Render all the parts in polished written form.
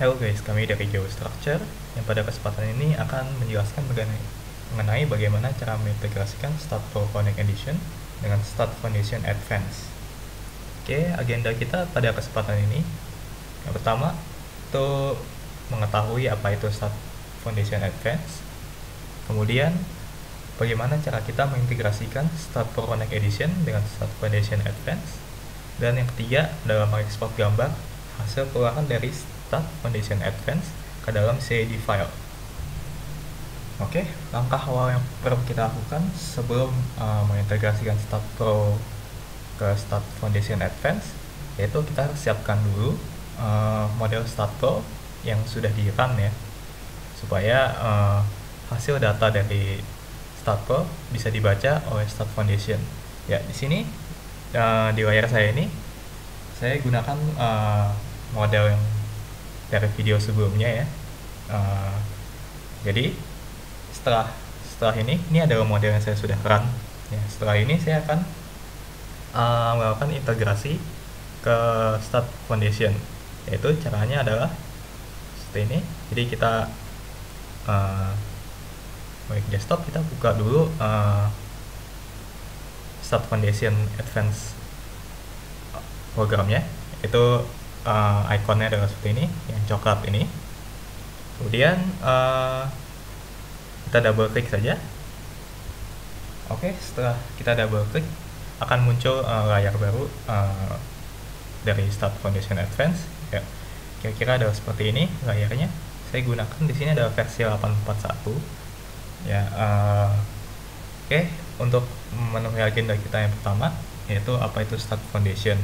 Halo guys, kami dari GeoStructure yang pada kesempatan ini akan menjelaskan mengenai bagaimana cara mengintegrasikan Start Pro Connect Edition dengan Start Foundation Advance. Oke, agenda kita pada kesempatan ini yang pertama itu mengetahui apa itu Start Foundation Advance. Kemudian bagaimana cara kita mengintegrasikan Start Pro Connect Edition dengan Start Foundation Advance. Dan yang ketiga adalah mengekspor gambar hasil keluaran dari Start Foundation Advance ke dalam CAD file. Oke, langkah awal yang perlu kita lakukan sebelum mengintegrasikan Start Pro ke Start Foundation Advance, yaitu kita harus siapkan dulu model Start Pro yang sudah di run ya, supaya hasil data dari Start Pro bisa dibaca oleh Start Foundation. Ya, di sini di layar saya ini saya gunakan model yang dari video sebelumnya ya. Jadi setelah ini adalah model yang saya sudah run ya. Setelah ini saya akan melakukan integrasi ke Start Foundation, yaitu caranya adalah seperti ini. Jadi kita baik desktop, kita buka dulu Start Foundation Advance programnya, itu ikonnya adalah seperti ini, yang coklat ini. Kemudian kita double klik saja. Oke, setelah kita double klik akan muncul layar baru dari Start Foundation Advance ya. Kira-kira adalah seperti ini layarnya. Saya gunakan di sini adalah versi 841 ya. Oke, untuk memenuhi agenda kita yang pertama, yaitu apa itu Start Foundation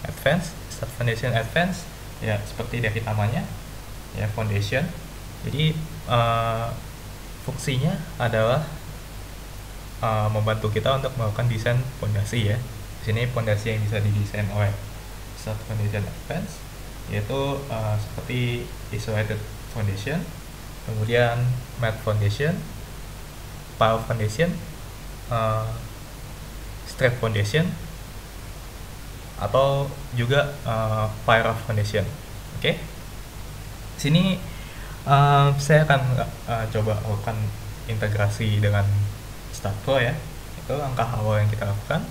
Advance. Start Foundation Advance ya seperti dari namanya ya, foundation. Jadi fungsinya adalah membantu kita untuk melakukan desain fondasi ya. Di sini fondasi yang bisa didesain oleh Start Foundation Advance yaitu seperti isolated foundation, kemudian matte foundation, pile foundation, straight foundation, atau juga Pyra Foundation. Oke, sini saya akan coba lakukan integrasi dengan Start Pro ya. Itu langkah awal yang kita lakukan.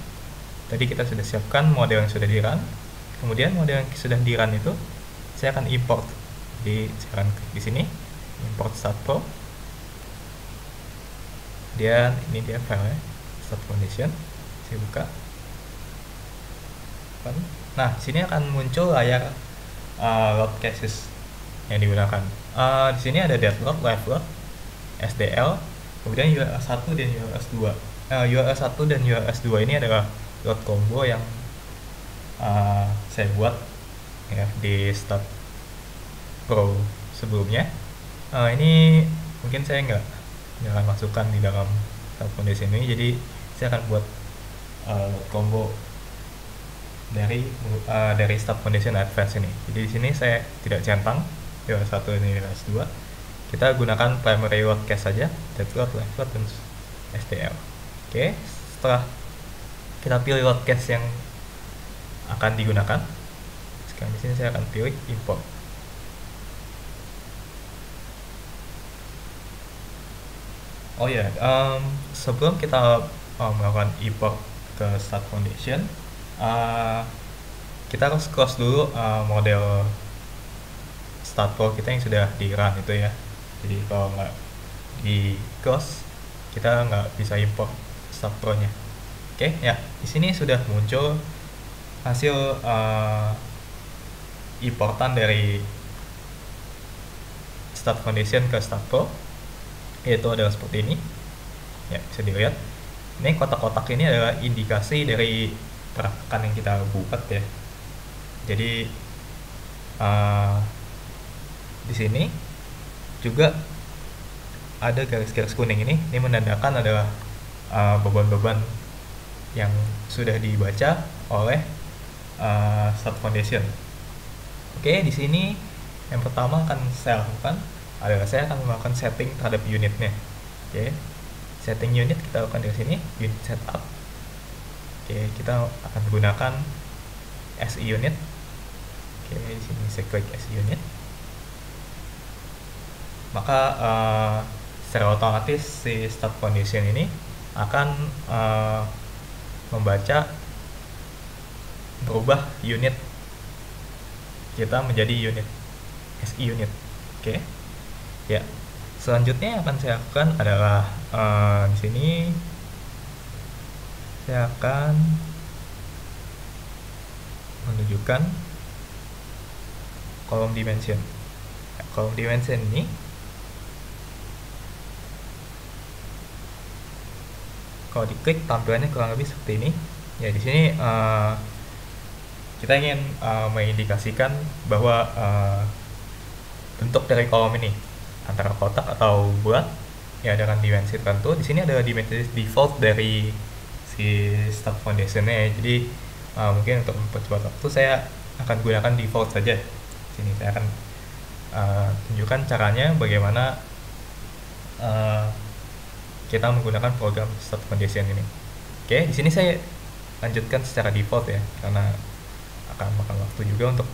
Tadi kita sudah siapkan model yang sudah di run. Kemudian model yang sudah di run itu saya akan import. Jadi saya akan klik di sini, import Start Pro. Dan ini dia filenya, Start Foundation. Saya buka. Nah, sini akan muncul layar load cases yang digunakan. Di sini ada dead load, live load, SDL, kemudian URL1 dan URL2. URL1 dan URL2 ini adalah load combo yang saya buat ya di Start Pro sebelumnya. Ini mungkin saya nggak akan masukkan di dalam Start Foundation ini, jadi saya akan buat load combo dari Start Foundation Advance ini. Jadi di sini saya tidak centang URL1 dan URL2. Kita gunakan primary load case saja, dead load, live load, dan SDL. Oke, setelah kita pilih load case yang akan digunakan, sekarang di sini saya akan pilih import. Oh ya, sebelum kita melakukan import ke Start Foundation, kita harus close dulu model Start Pro kita yang sudah di run itu ya. Jadi kalau nggak di close, kita nggak bisa import Start Pro nya. Oke ya, di sini sudah muncul hasil importan dari Start Foundation ke Start Pro, yaitu adalah seperti ini ya, bisa dilihat. Ini kotak-kotak ini adalah indikasi dari pergerakan yang kita buat ya. Jadi di sini juga ada garis-garis kuning ini menandakan adalah beban-beban yang sudah dibaca oleh Start Foundation. Oke, di sini yang pertama akan saya lakukan adalah saya akan melakukan setting terhadap unitnya. Oke, setting unit kita lakukan di sini, unit setup. Oke, kita akan gunakan SI unit. Oke, di sini saya klik SI unit. maka secara otomatis si start foundation ini akan membaca berubah unit kita menjadi unit SI unit. Oke. Ya. Selanjutnya yang akan saya lakukan adalah di sini saya akan menunjukkan kolom dimension. Kolom dimension ini kalau diklik tampilannya kurang lebih seperti ini. Ya, di sini kita ingin mengindikasikan bahwa bentuk dari kolom ini antara kotak atau bulat ya dengan dimensi tertentu. Di sini ada dimensi default dari si start foundationnya. Jadi mungkin untuk mempercepat waktu saya akan gunakan default saja. Sini saya akan tunjukkan caranya bagaimana kita menggunakan program start foundation ini. Oke, di sini saya lanjutkan secara default ya, karena akan makan waktu juga untuk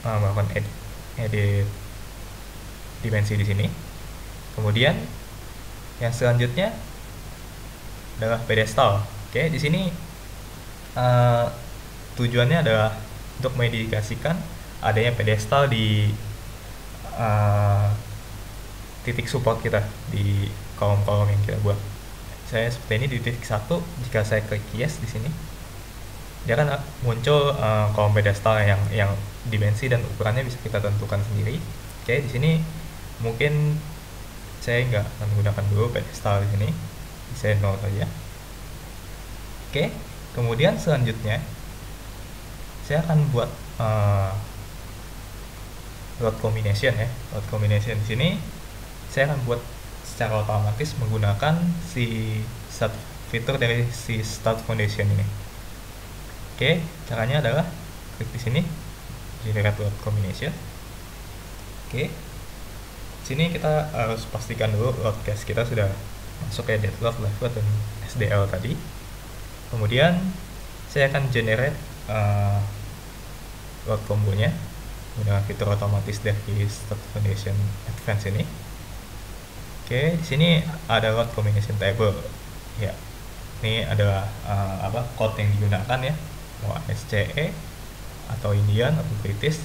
melakukan edit dimensi di sini. Kemudian yang selanjutnya adalah pedestal. Oke, di sini tujuannya adalah untuk mengindikasikan adanya pedestal di titik support kita di kolom-kolom yang kita buat. Saya seperti ini di titik 1, jika saya klik yes di sini, dia akan muncul kolom pedestal yang dimensi dan ukurannya bisa kita tentukan sendiri. Oke, di sini mungkin saya nggak akan menggunakan dulu pedestal di sini, saya 0 saja. Oke, kemudian selanjutnya saya akan buat load combination ya. Load combination di sini saya akan buat secara otomatis menggunakan si start fitur dari si start foundation ini. Oke, caranya adalah klik di sini generate load combination. Oke, sini kita harus pastikan dulu load cache kita sudah masuk ya, deadload, liveload, dan SDL tadi. Kemudian saya akan generate load combo-nya dengan fitur otomatis dari start foundation advance ini. Oke, di sini ada load combination table. Ya, ini adalah code yang digunakan ya, mau ASCE atau Indian atau British.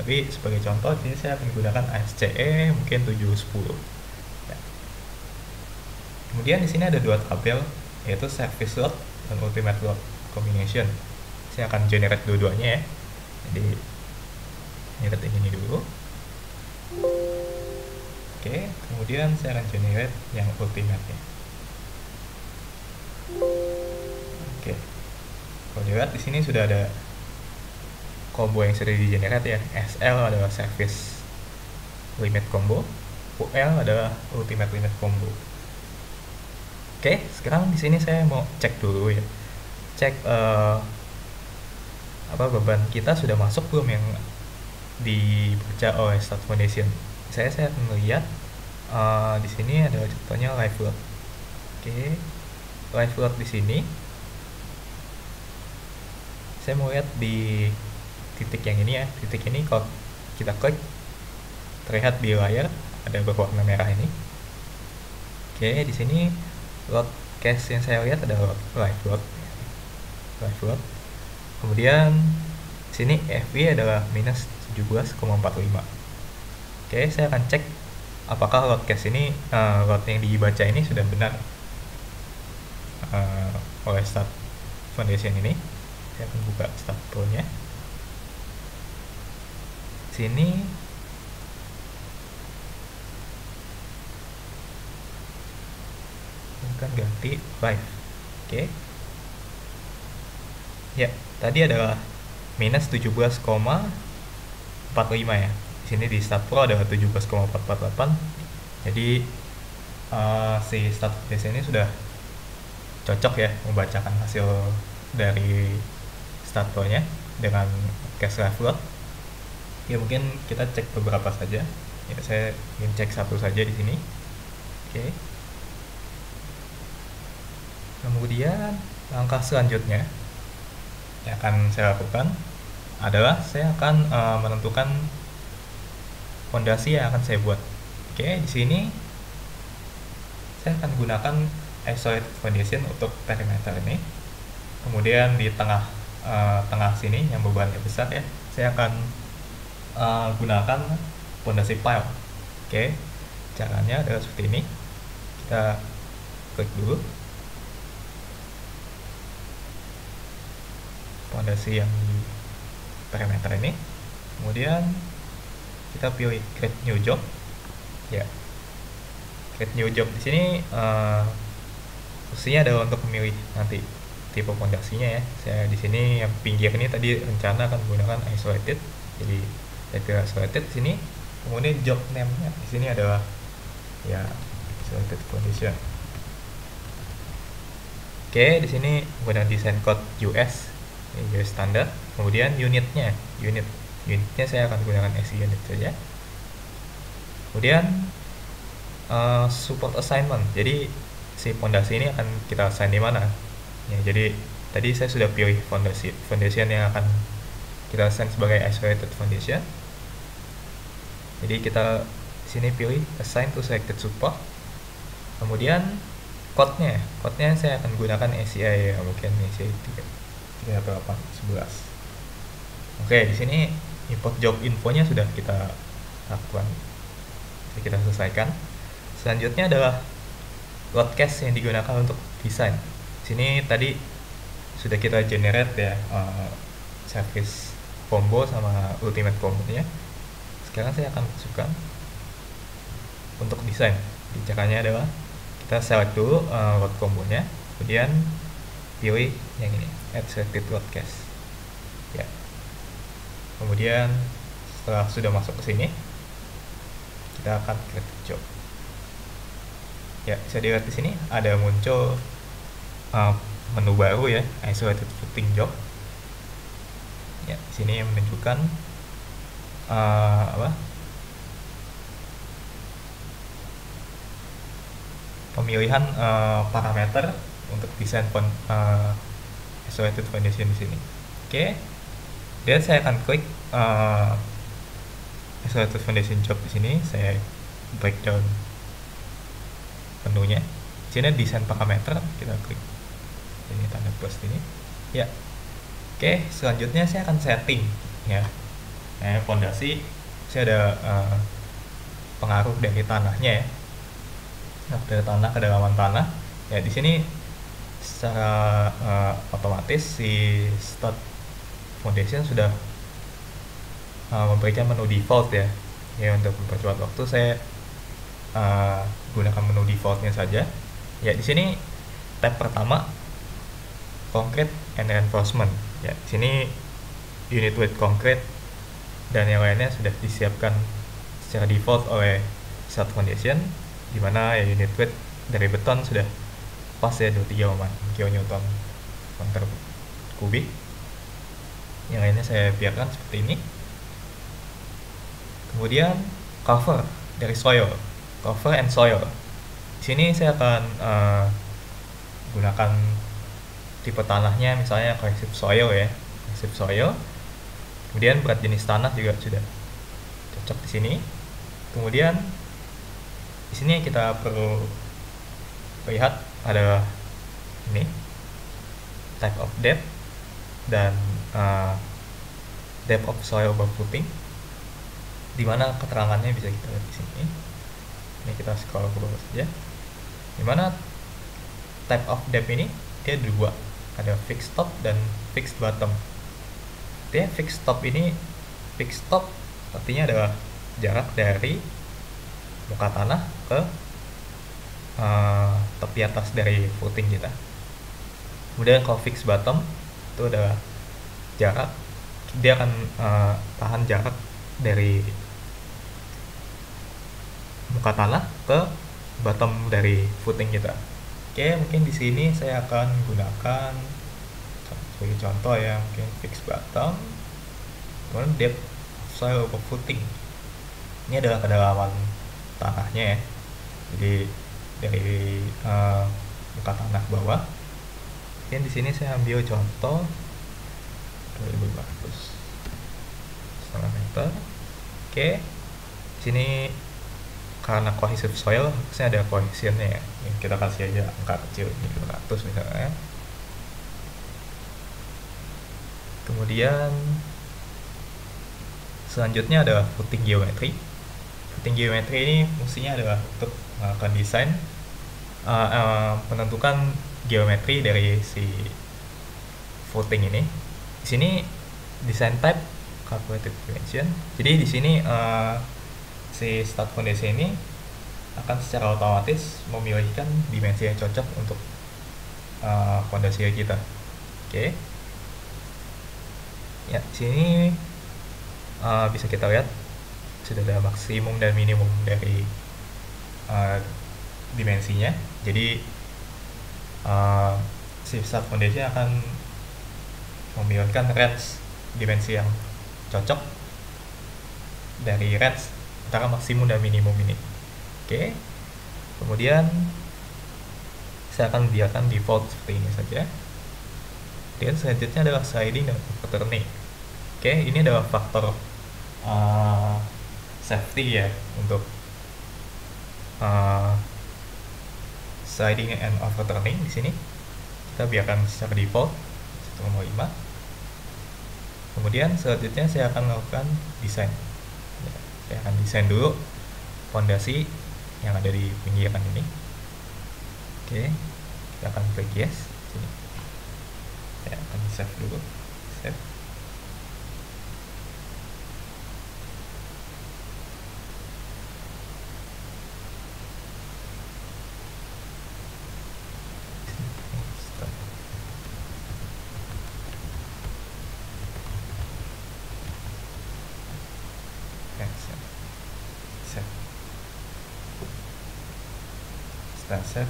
Tapi sebagai contoh di sini saya akan menggunakan ASCE mungkin 710. Ya. Kemudian di sini ada dua tabel, yaitu service load dan ultimate load combination. Saya akan generate dua-duanya ya. Jadi generate ini dulu. Oke, kemudian saya akan generate yang ultimate ya. Oke, kalau dilihat di sini sudah ada combo yang sudah di generate ya. SL adalah service limit combo, UL adalah ultimate limit combo. Oke, sekarang di sini saya mau cek dulu ya, cek beban kita sudah masuk belum yang dibaca oleh start foundation. Saya akan melihat di sini ada contohnya live load. Oke, live load di sini saya mau lihat di titik yang ini ya. Titik ini kalau kita klik terlihat di layar ada berwarna merah ini. Oke, di sini load cache yang saya lihat adalah live load. Live load. Kemudian di sini FV adalah minus 17,45. Oke, saya akan cek apakah load cache ini, load yang dibaca ini sudah benar oleh start foundation ini. Saya akan buka start pro-nya. Sini akan ganti live. Oke. Ya, tadi adalah minus 17,45 ya. Di sini di start pro adalah 17,448. Jadi si start foundation ini sudah cocok ya membacakan hasil dari start pro-nya dengan cache live load. Ya, mungkin kita cek beberapa saja. Ya, saya ingin cek satu saja di sini. Oke. Kemudian langkah selanjutnya yang akan saya lakukan adalah saya akan menentukan fondasi yang akan saya buat. Oke, di sini saya akan gunakan isolated foundation untuk perimeter ini. Kemudian di tengah sini yang bebannya besar ya, saya akan gunakan fondasi pile. Oke, caranya adalah seperti ini. Kita klik dulu fondasi yang di perimeter ini, kemudian kita pilih create new job. Ya, create new job di sini fungsinya adalah untuk memilih nanti tipe fondasinya ya. Saya di sini yang pinggir ini tadi rencana akan menggunakan isolated, jadi saya pilih isolated di sini. Kemudian job name-nya di sini adalah ya isolated foundation. Oke, di sini menggunakan design code US, US standar. Kemudian unitnya saya akan gunakan SI unit saja. Kemudian support assignment. Jadi si fondasi ini akan kita assign di mana? Ya, jadi tadi saya sudah pilih foundation yang akan kita assign sebagai isolated foundation. Jadi kita di sini pilih assign to selected support. Kemudian code-nya saya akan gunakan ACI ya, mungkin ACI 3811. Oke, di sini import job infonya sudah kita lakukan. Jadi kita selesaikan. Selanjutnya adalah load case yang digunakan untuk desain. Sini tadi sudah kita generate ya service combo sama ultimate combo-nya. Sekarang saya akan masukkan untuk desain. Caranya adalah kita select dulu load combo-nya, kemudian pilih yang ini, add selected load case. Ya. Kemudian setelah sudah masuk ke sini, kita akan create job. Ya, bisa dilihat di sini ada muncul menu baru ya, isolated footing job. Ya, di sini menunjukkan pemilihan parameter untuk desain isolated foundation di sini. Oke, dan saya akan klik isolated foundation job di sini. Saya breakdown menunya. Di sini desain parameter, kita klik ini tanda plus ini. Ya, oke. Selanjutnya saya akan setting ya. Fondasi saya ada pengaruh dari tanahnya ya. Dari tanah, kedalaman tanah. Ya, di sini secara otomatis si start foundation sudah memberikan menu default ya. Ya, untuk mempercepat waktu saya gunakan menu defaultnya saja. Ya, di sini tab pertama concrete and reinforcement. Ya, di sini unit weight concrete dan yang lainnya sudah disiapkan secara default oleh start foundation, di mana ya unit weight dari beton sudah pas ya 23 kilonewton meter kubik. Yang lainnya saya biarkan seperti ini. Kemudian cover dari cover and soil. Di sini saya akan gunakan tipe tanahnya, misalnya cohesive soil ya, cohesive soil. Kemudian berat jenis tanah juga sudah cocok di sini. Kemudian di sini kita perlu lihat ada ini type of depth dan depth of soil above footing, di mana keterangannya bisa kita lihat di sini. Ini kita scroll ke bawah saja. Di mana type of depth ini dia dua, ada fixed top dan fixed bottom. Artinya fixed top ini, fixed top artinya adalah jarak dari muka tanah ke tepi atas dari footing kita. Kemudian kalau fixed bottom itu adalah jarak, dia akan tahan jarak dari muka tanah ke bottom dari footing kita. Oke, mungkin di sini saya akan gunakan sebagai contoh ya, mungkin fixed bottom, kemudian depth soil above footing. Ini adalah kedalaman tanahnya ya, jadi dari muka tanah bawah. Dan di sini saya ambil contoh 2.400 setengah meter. Oke, di sini karena cohesive soil harusnya ada cohesionnya ya. Kita kasih aja angka kecil ini 200 misalnya. Kemudian selanjutnya adalah footing geometry. Footing geometry ini fungsinya adalah untuk melakukan desain, menentukan geometri dari si footing ini. Di sini design type calculated dimension. Jadi di sini si start foundation ini akan secara otomatis memilihkan dimensi yang cocok untuk fondasi kita. Oke. Ya, di sini bisa kita lihat sudah ada maksimum dan minimum dari dimensinya. Jadi si start foundation akan memilihkan range dimensi yang cocok dari range antara maksimum dan minimum ini. Oke. Kemudian saya akan biarkan default seperti ini saja. Dan selanjutnya adalah sliding dan overturning. Oke, ini adalah faktor safety ya untuk sliding and overturning. Di sini kita biarkan secara default 1,5. Kemudian selanjutnya saya akan melakukan desain. Saya akan desain dulu fondasi yang ada di pinggiran ini. Oke, kita akan klik yes. Sini. Saya akan save dulu. Save. Setelah save,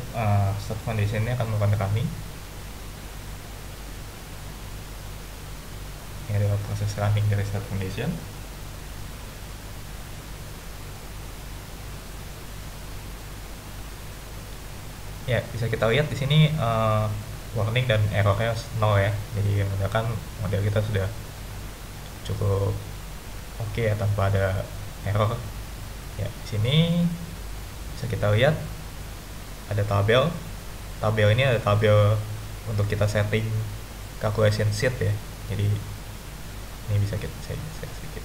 start foundation ini akan melakukan running. Ini adalah proses running dari start foundation. Ya, bisa kita lihat di sini warning dan errornya 0 ya. Jadi menandakan model kita sudah cukup oke ya, tanpa ada error. Ya, di sini bisa kita lihat ada tabel. Tabel ini ada tabel untuk kita setting calculation sheet ya. Jadi ini bisa kita saya sedikit.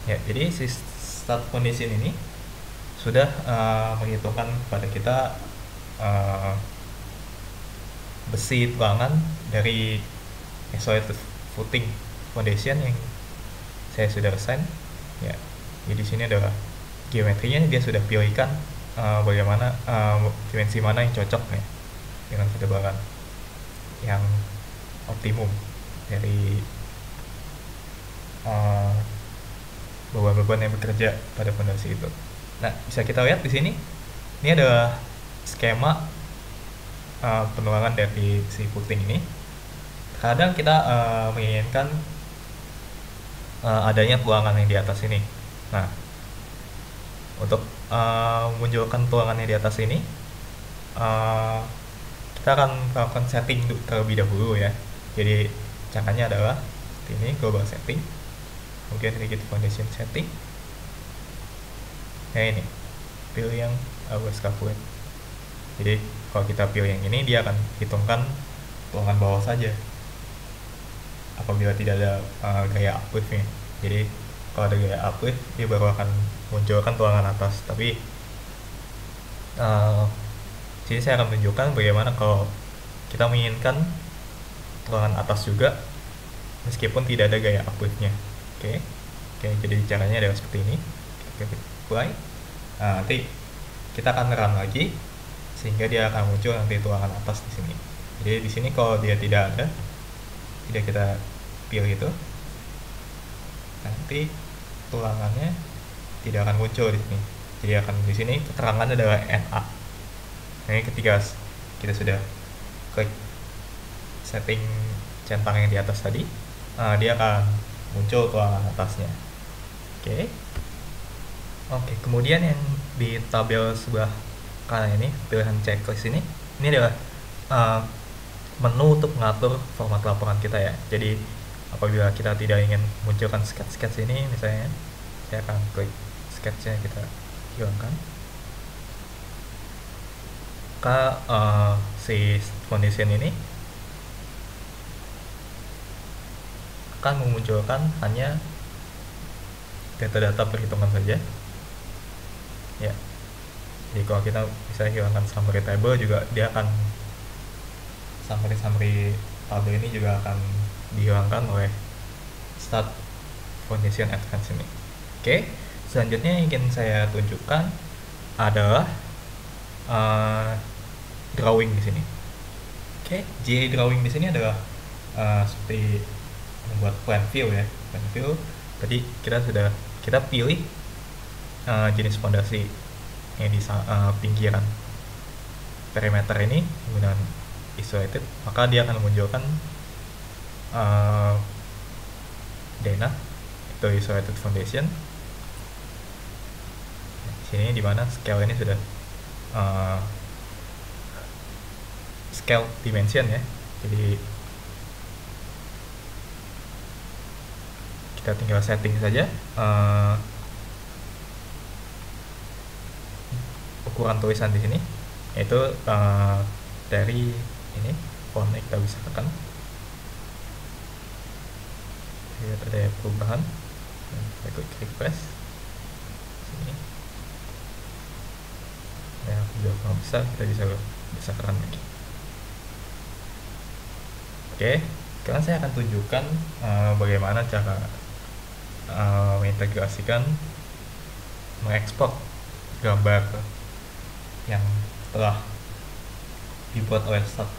Ya, jadi si start foundation ini sudah menghitungkan pada kita besi tulangan dari isolated footing foundation yang saya sudah assign. Ya, jadi di sini adalah geometrinya dia sudah pilihkan bagaimana dimensi mana yang cocok ya dengan ketebalan yang optimum dari beban-beban yang bekerja pada fondasi itu. Nah, bisa kita lihat di sini ini adalah skema penulangan dari si footing ini. Kadang kita menginginkan adanya tulangan yang di atas ini. Nah, untuk memunculkan tulangannya di atas ini, kita akan melakukan setting terlebih dahulu ya. Jadi caranya adalah seperti ini, global setting, kemudian rigid foundation setting. Nah, ini pilih yang always calculate. Jadi kalau kita pilih yang ini, dia akan hitungkan tulangan bawah saja apabila tidak ada gaya upliftnya. Jadi kalau ada gaya uplift, dia baru akan munculkan tulangan atas. Tapi sini saya akan menunjukkan bagaimana kalau kita menginginkan tulangan atas juga meskipun tidak ada gaya upliftnya. Oke, jadi caranya adalah seperti ini. Kita apply. Nanti kita akan run lagi sehingga dia akan muncul nanti tulangan atas di sini. Jadi di sini kalau dia tidak ada, tidak kita pilih itu, nanti tulangannya tidak akan muncul di sini. Jadi akan di sini keterangannya adalah NA. Nah, ini ketika kita sudah klik setting centang yang di atas tadi, dia akan muncul tulangan atasnya. Oke, kemudian yang di tabel sebelah kanan ini, pilihan checklist ini adalah menu untuk mengatur format laporan kita ya. Jadi apabila kita tidak ingin munculkan sketch-sketch ini misalnya, saya akan klik sketchnya, kita hilangkan. Maka si foundation ini akan memunculkan hanya data-data perhitungan saja ya. Jadi kalau kita bisa hilangkan summary table juga, dia akan summary tabel ini juga akan dihilangkan oleh start foundation advance ini. Oke, selanjutnya yang ingin saya tunjukkan adalah drawing di sini. Oke, GA drawing di sini adalah seperti membuat plan view ya. Plan view tadi kita pilih jenis fondasi yang di pinggiran perimeter ini menggunakan isolated, maka dia akan menunjukkan DNA itu isolated foundation. Di sini dimana scale ini sudah scale dimension ya, jadi kita tinggal setting saja ukuran tulisan di sini, yaitu dari ini fontnya kita bisa tekan, lihat ada perubahan, kita klik refresh sini ya, sudah kurang besar, kita bisa besarkan lagi. Oke, sekarang saya akan tunjukkan bagaimana cara mengintegrasikan, mengekspor gambar yang telah dibuat oleh start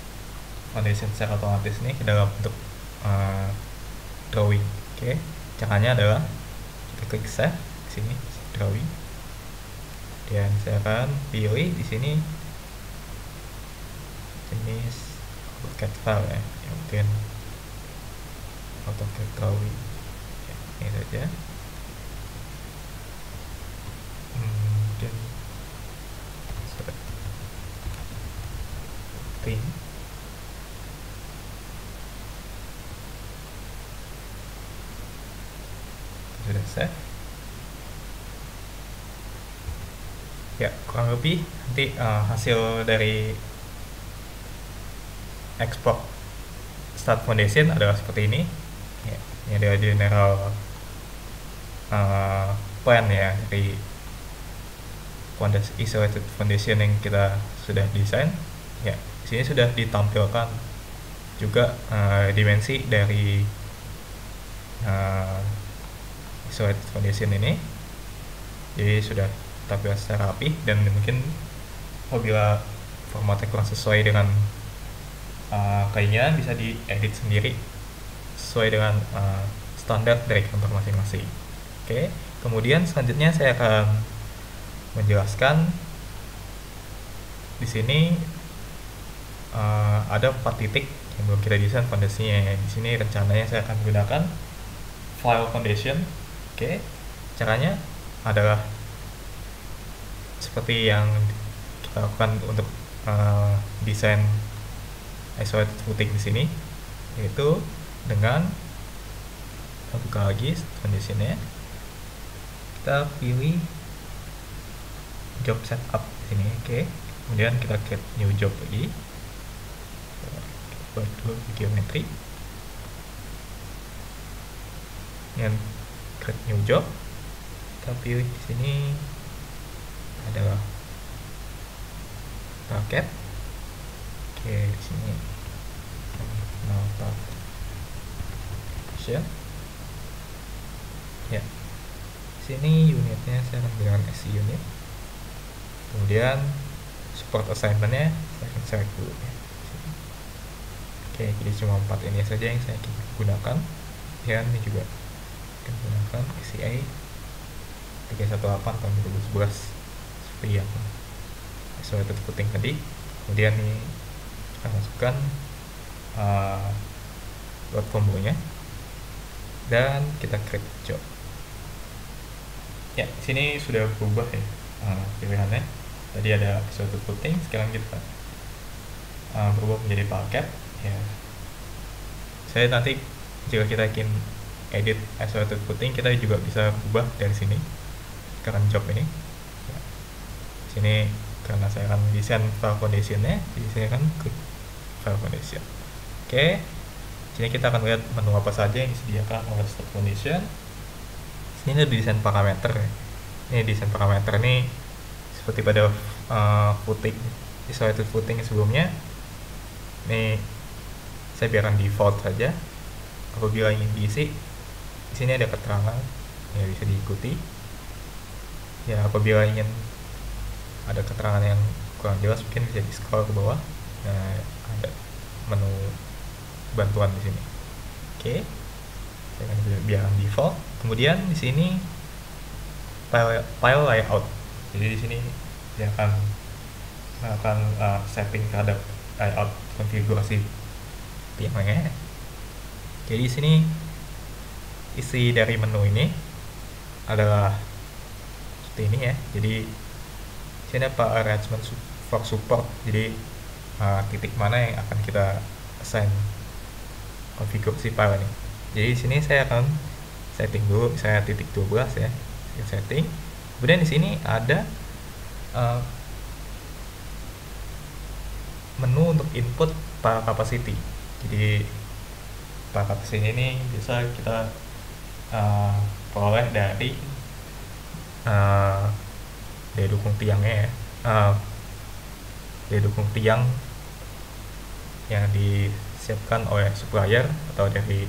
foundation secara otomatis ini ke dalam bentuk drawing. Oke, caranya adalah kita klik save di sini, drawing, dan saya akan pilih di sini jenis AutoCAD file ya, mungkin AutoCAD drawing ya, ini saja. Mungkin seperti ini. Sudah save ya, kurang lebih nanti hasil dari export start foundation adalah seperti ini ya. Ini adalah general plan ya dari isolated foundation yang kita sudah desain ya. Di sini sudah ditampilkan juga dimensi dari isolated foundation ini, jadi sudah tampil secara rapi, dan mungkin apabila formatnya kurang sesuai dengan keinginan bisa diedit sendiri sesuai dengan standar dari kantor masing-masing. Oke, kemudian selanjutnya saya akan menjelaskan di sini ada 4 titik yang belum kita desain fondasinya. Di sini rencananya saya akan gunakan file foundation. Oke, caranya adalah seperti yang kita lakukan untuk desain isolated footing di sini, yaitu dengan kita buka lagi foundationnya, kita pilih job setup di sini. Oke, kemudian kita create new job lagi, kita buat dulu geometri, dan create new job, kita pilih di sini adalah target. Oke, di sini target ya. Di sini unitnya saya akan gunakan SC unit. Kemudian support assignmentnya saya akan select dulu ya. Oke, jadi cuma 4 ini saja yang saya gunakan. Dan ini juga akan gunakan SCA 318 tahun 2011 seperti yang isolated footing tadi. Kemudian ini kita masukkan load combo-nya dan kita create job. Ya, sini sudah berubah ya pilihannya. Tadi ada isolated footing, sekarang kita berubah menjadi paket ya. Saya nanti jika kita ingin edit isolated footing, kita juga bisa ubah dari sini current job ini ya. Sini karena saya akan desain file foundationnya, jadi saya akan klik file foundation. Oke, sini kita akan lihat menu apa saja yang disediakan oleh start foundation. Sini ada desain parameter ya. Ini desain parameter ini seperti pada footing isolated footing sebelumnya. Ini saya biarkan default saja. Apabila ingin diisi, di sini ada keterangan ya, bisa diikuti ya. Apabila ingin ada keterangan yang kurang jelas, mungkin bisa di scroll ke bawah. Nah, ada menu bantuan di sini. Oke, saya akan biarkan default. Kemudian di sini file layout. Jadi di sini dia akan setting terhadap layout konfigurasi tiangnya. Jadi di sini isi dari menu ini adalah seperti ini ya. Jadi sini apa arrangement for support. Jadi titik mana yang akan kita assign konfigurasi file ini. Jadi di sini saya akan setting dulu, misalnya titik 12 ya, setting. Kemudian di sini ada menu untuk input file capacity. Jadi file capacity ini bisa kita peroleh dari daya dukung tiangnya ya, daya dukung tiang yang disiapkan oleh supplier atau dari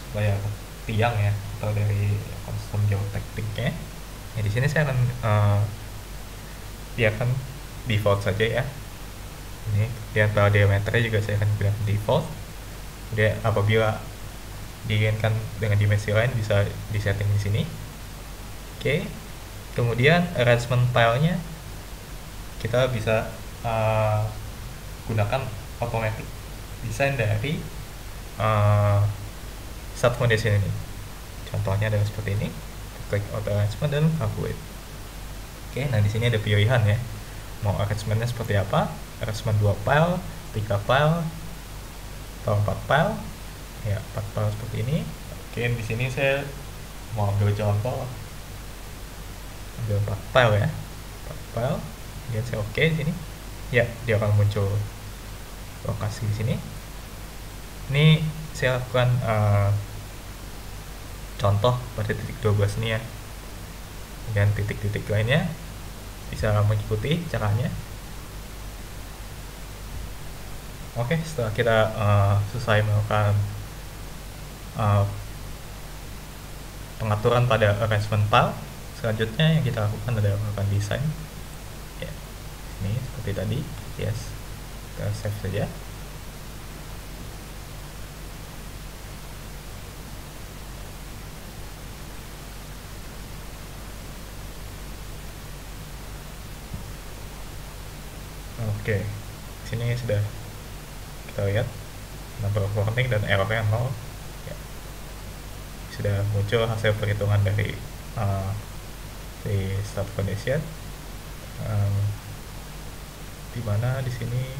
supplier tiang ya, atau dari konsum geotekniknya. Ya, di sini saya akan biarkan default saja ya. Ini kemudian file diameternya juga saya akan biarkan default. Kemudian apabila diinginkan dengan dimensi lain bisa disetting di sini. Oke. Kemudian arrangement filenya kita bisa gunakan automatic design dari start foundation ini. Contohnya adalah seperti ini. Klik auto arrangement dan calculate. Oke, nah di sini ada pilihan ya. Mau arrangementnya seperti apa? Arrangement 2 file, 3 file, atau 4 file. Ya, 4 file seperti ini. Oke, di sini saya mau ambil contoh. Ambil 4 file ya. 4 file. Kemudian saya oke di sini. Ya, dia akan muncul lokasi di sini. Ini saya lakukan contoh pada titik 12 ini ya. Dan titik-titik lainnya bisa mengikuti caranya. Oke, setelah kita selesai melakukan pengaturan pada arrangement file, selanjutnya yang kita lakukan adalah melakukan desain ya. Ini seperti tadi. Yes, kita save saja. Oke, sini sudah kita lihat number of warning dan errornya 0 ya. Sudah muncul hasil perhitungan dari di start foundation, di mana di sini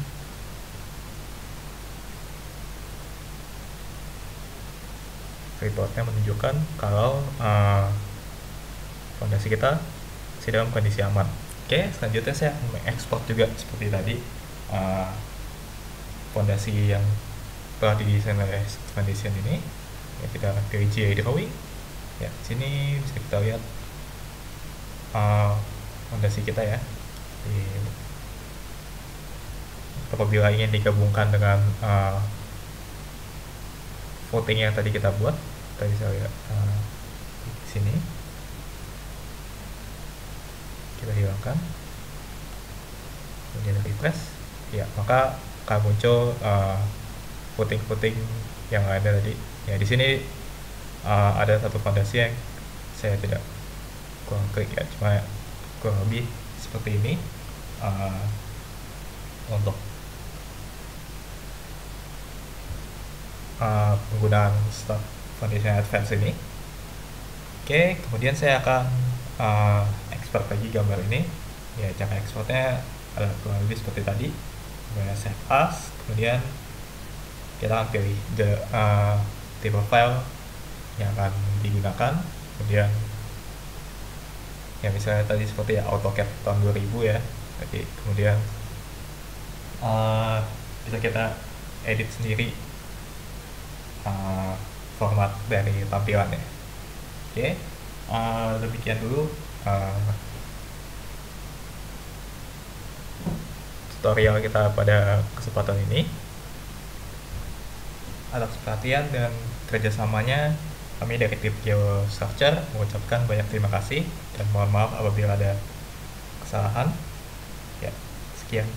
reportnya menunjukkan kalau fondasi kita masih dalam kondisi aman. Oke, selanjutnya saya akan mengekspor juga seperti tadi fondasi yang telah didesain oleh foundation ini. Ya, kita pilih GI drawing. Ya, sini bisa kita lihat fondasi kita ya. Apabila ingin digabungkan dengan footing yang tadi kita buat, kita bisa lihat di sini. Kita hilangkan, kemudian refresh ya, maka akan muncul footing-footing yang ada tadi ya. Di sini ada satu fondasi yang saya tidak kurang klik ya, cuma kurang lebih seperti ini untuk penggunaan start foundation advance ini. Oke, kemudian saya akan export lagi gambar ini ya. Cara exportnya adalah kurang lebih seperti tadi. Kemudian save as, kemudian kita akan pilih the tipe file yang akan digunakan, kemudian ya misalnya tadi seperti ya AutoCAD tahun 2000 ya, jadi kemudian bisa kita edit sendiri format dari tampilannya. Oke, demikian dulu tutorial kita pada kesempatan ini. Atas perhatian dan kerjasamanya, kami dari tim Geostructure mengucapkan banyak terima kasih dan mohon maaf apabila ada kesalahan. Ya, sekian.